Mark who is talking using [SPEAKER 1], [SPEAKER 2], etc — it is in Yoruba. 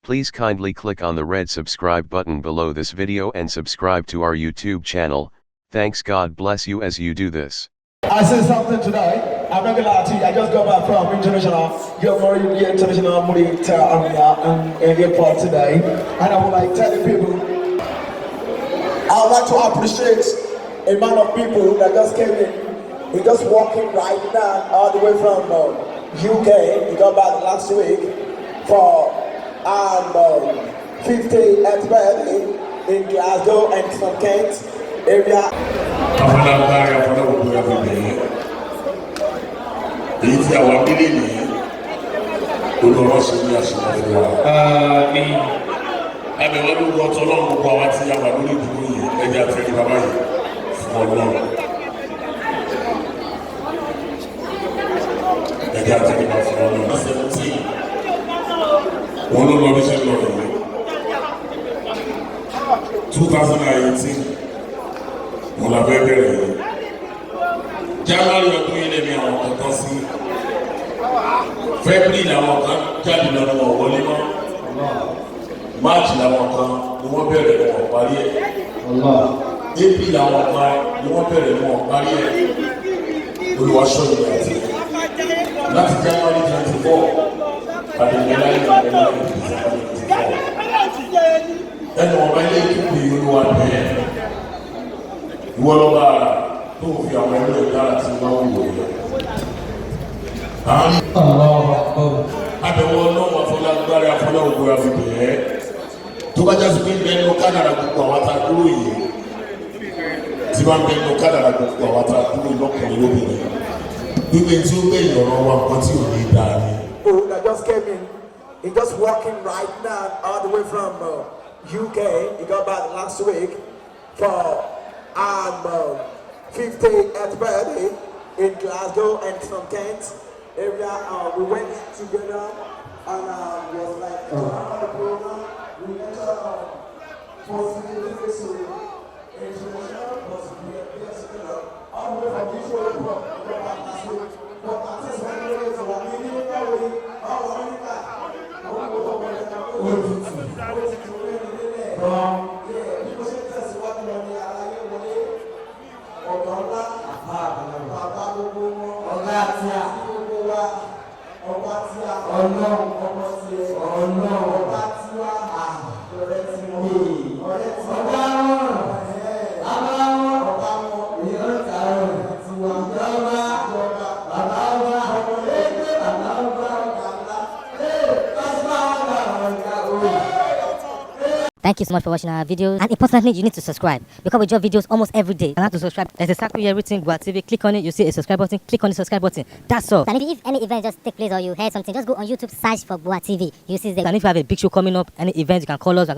[SPEAKER 1] Please kindly click on the red subscribe button below this video and subscribe to our YouTube channel. Thanks, God bless you as you do this.
[SPEAKER 2] I said something today. I'm not gonna lie to you. I just got back from international airport today, and I would like telling people, I would like to appreciate a man of people that just came in. He just walking right now all the way from UK. He got back last week for 50th birthday in Glasgow and some Kent area.
[SPEAKER 3] Èyí àwọn abílẹ̀ ní olùrọ̀ sí ní àṣìwọ̀n fún wa. Abẹ̀wọ́n ló gbọ́ tọ́ lọ́rùn gbogbo àwọn tí a wà lórí ìdúró yìí ẹgbẹ́ àtẹ́rí bàbá yìí fún ọlọ́run. Ẹgbẹ́ àtẹ́rí bàbá fún ọlọ́run. Lọ́sẹ̀ tí wọ́n ló lọ níṣẹ́ lọ rẹ̀ 2018 wọ́n la bẹ́ẹ̀ bẹ̀rẹ̀ yìí. January ọdún yìí lẹ́nu àwọn kankan sí February làwọn kan jáde lọ́nà wọn wọlé mọ́ March làwọn kan ni wọ́n bẹ̀rẹ̀ wọn parí ẹ̀ April làwọn kan ni wọ́n bẹ̀rẹ̀ wọn parí ẹ̀ olùwàṣọ ìlú àti láti January 24 àdéhùn láyé ìgbàlódé ẹnu ọba ilé ìtúkù olúwa bẹ́ẹ̀ ìwọlọ́ba tó fi àwọn ẹgbẹ́ ìdára tí wọ́n ń wò yẹ. Àbẹ̀wò ọlọ́wọ́ afọlágbára afọláwògbò àfihàn tó bá jásí pé bẹ́ẹ̀ ló kádàrà gbogbo àwọn àtàkùrò yìí tí wọ́n bẹ́ẹ̀ ló kádàrà gbogbo àwọn àtàkùrò lọ́kùnrin lóbìnrin gbígbé tí ó gbé ìyọ̀rọ̀ wa nǹkan tí ò ní dáa ni.
[SPEAKER 2] Oh, that just came in. He just walking right now all the way from UK. He got back last week for 50th birthday in Glasgow and some Kent area. We went together and was like the program. We entered possibility international possibility all the way from Israel to last week. But at this one way to one minute away,
[SPEAKER 4] Thank you so much for watching our videos, and importantly, you need to subscribe because we drop videos almost every day. And how to subscribe? There's a circle here written Gua TV. Click on it, you see a subscribe button. Click on the subscribe button. That's all.
[SPEAKER 5] And if any event just take place or you heard something, just go on YouTube, search for Gua TV. You see the.
[SPEAKER 4] And if you have a big show coming up, any event, you can call us.